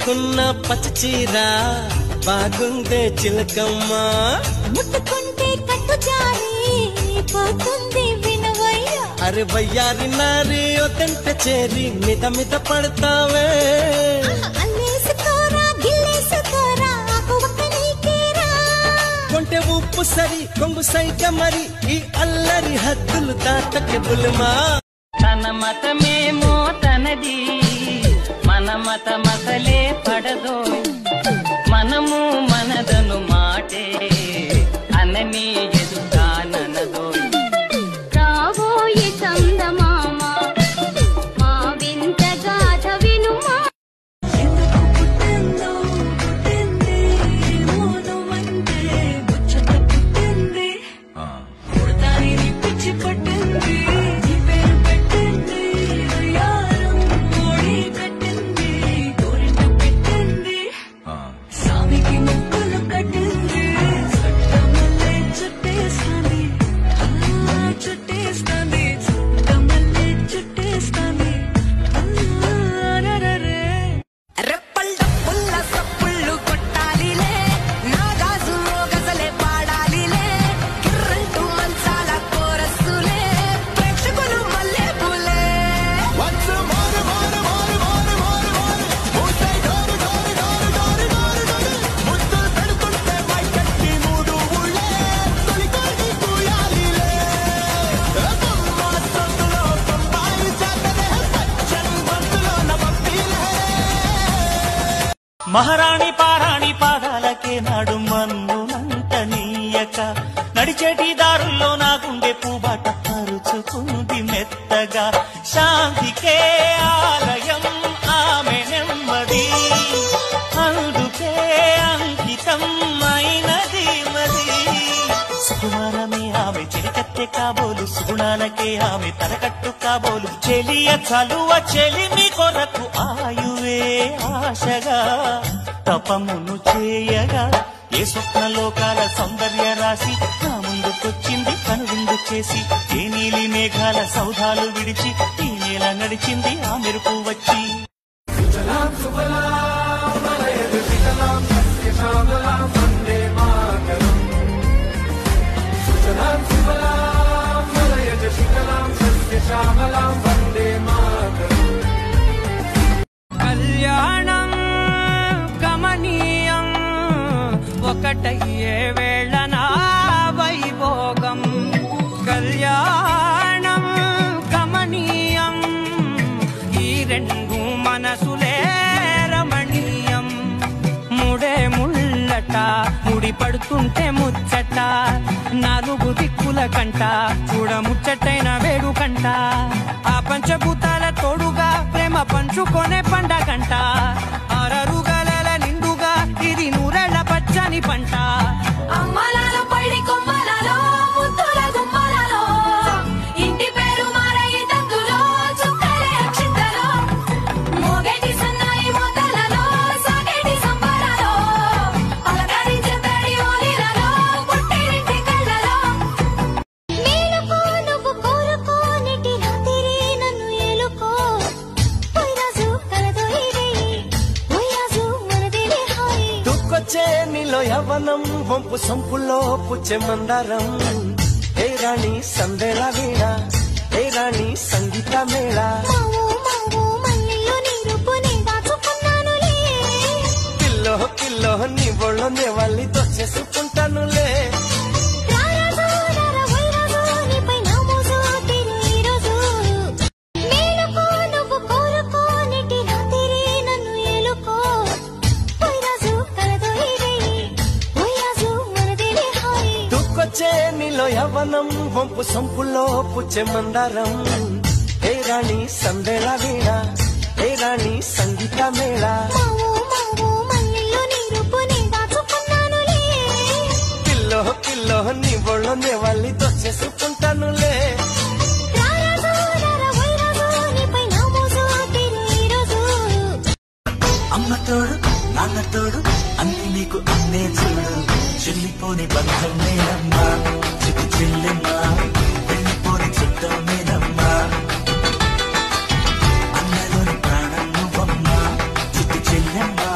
కట్టుకున్న పచ్చ చీర బాగుందే చిలకమ్మ ముట్టుకుంటే కట్టు జారి పోతుంది వినవయ్య అరే వయ్యారి నారి ఒతంట చేరి మీద మీద పడతావే అల్లేసుకోరా గిల్లేసుకోరా ఆకువక్క నీకేరా కొంటె ఉప్పు సరి కొంగు సైక మరి ఈ అల్లరి హద్దులు దాటకే బుల్మా తన మతమేమో తనది మన మత మతలే పడదో మనము మనదను మాటే అనని ఎదుటాననదో రాబోయే చందమామ మా వింత గాథ వినుమా ఎందుకు పుట్టిందో పుట్టింది మోనమంటే ముచ్చట పుట్టింది పుడతాని పిచ్చి పట్టింది నీ పేరు పెట్టింది వయ్యారం మోడి కట్టింది గోరింట పెట్టింది సామికి ముక్కులు కట్టింది సట్టమల్లే చుట్టేస్తాంది చుట్టేస్తాంది సట్టమల్లే చుట్టేస్తాంది రెప్పళ్ళ పుల్ల సప్పుళ్ళు కొట్టాలిలే నా గాజు గజలే పాడాలిలే కిర్రంటూ మంచాల కోరస్సులే ప్రేక్షకులు మల్లె పూలే మహారాణి పారాణి పాదాలకే నాడు మన్నునంత నీయక నడిచేటి దారుల్లో నా గుండె పూబాట పరుచుకుంది మెత్తగా శాంతికే ఆలయం ఆమె నెమ్మది అందుకే అంకితం అయినది మది సుకుమారమే ఆమె చెలికత్తె కాబోలు సుగుణాలకే ఆమె తలకట్టు కాబోలు చెలియ చలువ చెలిమి కొరకు ఆయువే ఆశగా తపమును చేయగా ఏ స్వప్నలోకాల సౌందర్య రాశి నా ముందుకొచ్చింది కనువిందు చేసి ఏ నీలి మేఘాల సౌధాలు విడిచి ఈ నేల నడిచింది ఆ మెరుపు వచ్చి కళ్యాణం గమనీయం ఒకటయ్యే వేళనా వైభోగం కళ్యాణం గమనీయం ఈ రెండు మనసులే రమణీయం ముడే ముళ్ళట ముడి పడుతుంటే ముచ్చట నాలుగు దిక్కుల కంట చూడ ముచ్చటైన వేడుకంట ఆ పంచభూతాల తోడుగా ప్రేమ పంచుకొనే పండగంట అరరుగల నిండుగా ఇది నూరెళ్ళ పచ్చని పంట అమ్మలాలో పడి కొమ్మలలో ముద్దుల గుమ్మలలో ఇంటి పేరు మారయి తందులో చుక్కలే అక్షింతలో మోగేటి సన్నాయి మోతలలో సాగేటి సంబరాలో అలకరించే తడి ఓలిలలో పుట్టినింటి కళ్ళలో మేలుకో నువ్వు కోరుకోనిటి రాత్రి నన్ను ఏలుకో పోయిరాజు కలదో ఇదే పోయిరాజు మనదేలే హాయి దుక్కొచ్చే నీలో యవ్వనం వంపు సంపుల్లో పుచ్చే మందారం ఏ రాణి సందేళ వీణ ఏ రాణి సంగీత మేళ మావో మావో మల్లెల్లో నీ రూపుని దాచుకున్నానులే పిల్లో పిల్లో నీ ఒళ్ళో నేవల్లి దోచేసుకుంటానులే రారాజు రారా వైరాజు నీపై నా మోజు తీరు ఈరోజు మేలుకో నువ్వు కోరుకోనిటి రాత్రి నన్ను ఏలుకో పోయిరాజు కలదో ఇదే పోయిరాజు మనదేలే హాయి దుక్కొచ్చే నీలో యవ్వనం వంపు సంపుల్లో పుచ్చే మందారం ఏ రాణి సందేళ వీణ ఏ రాణి సంగీత మేళ మావో మావో మల్లెల్లో నీ రూపుని దాచుకున్నానులే పిల్లో పిల్లో నీ ఒళ్ళో నేవల్లి దోచేసుకుంటానులే రారాజు రారా వైరాజు నీపై నా మోజు తీరు ఈరోజు అమ్మ తోడు నాన్న తోడు అన్ని నీకు అన్నే చూడు చెల్లిపోని బంధం నేనమ్మా చిట్టి చెల్లెమ్మా వెళ్ళిపోని చుట్టం నేనమ్మా అన్నలోని ప్రాణం నువ్వమ్మా చిట్టి చెల్లెమ్మా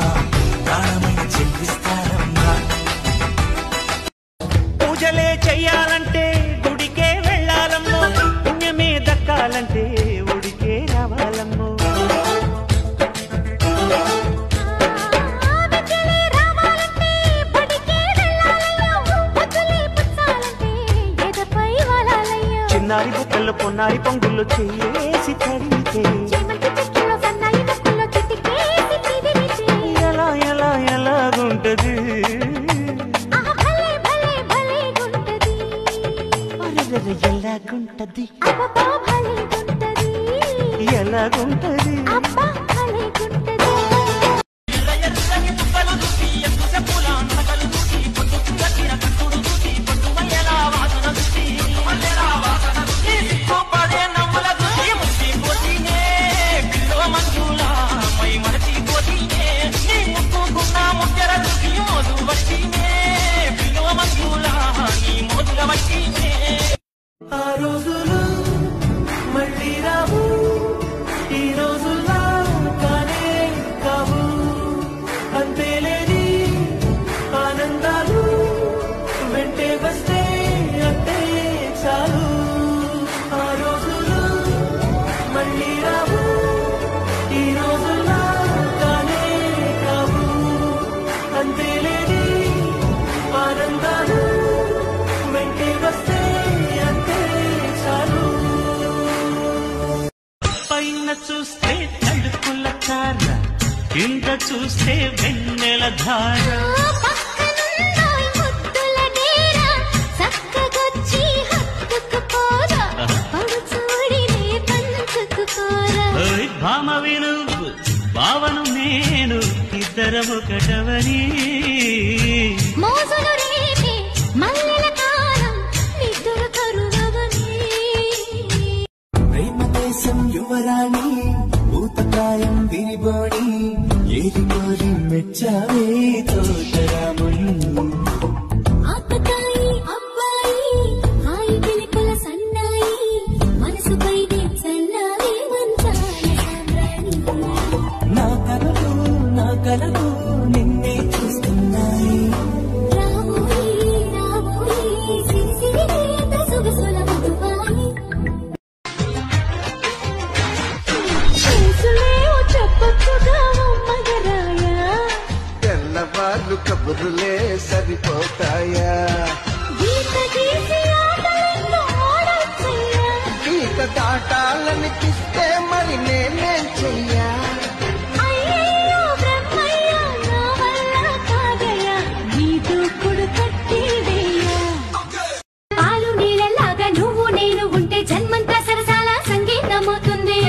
వయ్యారి పొంగుల్లో చేసి తడితే చేమంతి చెట్టులో సన్నాయి ముక్కుల్లో చిటికేసి తిరిగితే ఎలా ఎలా ఎలాగుంటది ఆహా భలే భలే భలే గుంటది అరెరెరె ఎలాగుంటది అబ్బా భలే గుంటది ఎలాగుంటది అబ్బా భలే గుంటది ఆ రోజులు మళ్ళీ రావు ఈ రోజులా కానే కావు అంతేలేని ఆనందాలు వెంటే వస్తే అంతే చాలు ఆ రోజులు మళ్ళీ రావు ఈ రోజులా కానే కావు అంతేలేని ఆనందాలు వెంటే వస్తే పైన చూస్తే తడుకుల తార కింద చూస్తే వెన్నెల ధార పక్కనున్నాయి ముద్దుల డేరా చక్కగొచ్చి హత్తుకుపోరా పడుచూడినే పంచుకుపోరా భామ విను భావను నేను ఇద్దరం ఒకటవని మోజులు రేపే మల్లెల కారం నిద్ర కరువవని ప్రేమ దేశం యువరాణి భూతకాయం విరిబోణి ఏది కోరి మెచ్చావే తోటరాముని ఆకతాయి అబ్బాయి హాయి పిలికల సన్నాయి మనసుపైనే చల్లారే మంచాల సామ్రాణి నా కలలు నిన్నే చూస్తున్నాయి రావోయి రావోయి సిరి సిరి గీత సొగసుల మధువాయి చేసులేవో చెప్పొచ్చుగా మగరాయా తెల్లవాళ్ళు కబుర్లే సరిపోతాయా గీత గీసి ఆటలెన్నో ఆడొచ్చయ్యా గీత దాటాలనిపిస్తే మరి నేనేం చెయ్యా అయ్యయ్యో బ్రహ్మయ్యా నా వల్ల కాదయ్యా నీ దూకుడు కట్టివేయ్యా పాలు నీళ్ళలాగా నువ్వు నేను ఉంటే జన్మంతా సరసాల సంగీతమవుతుంది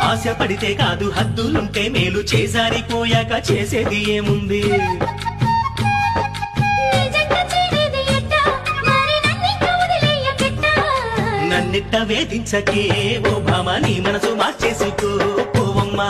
ఆశ పడితే కాదు హద్దులుంటే మేలు చేజారిపోయాక చేసేది ఏముంది నిజంగా చేరేది ఎట్టా మరి నన్నింక వదిలేయకెట్టా నన్నిట్ట వేధించకే ఓ భామ నీ మనసు మార్చేసుకో పోవమ్మా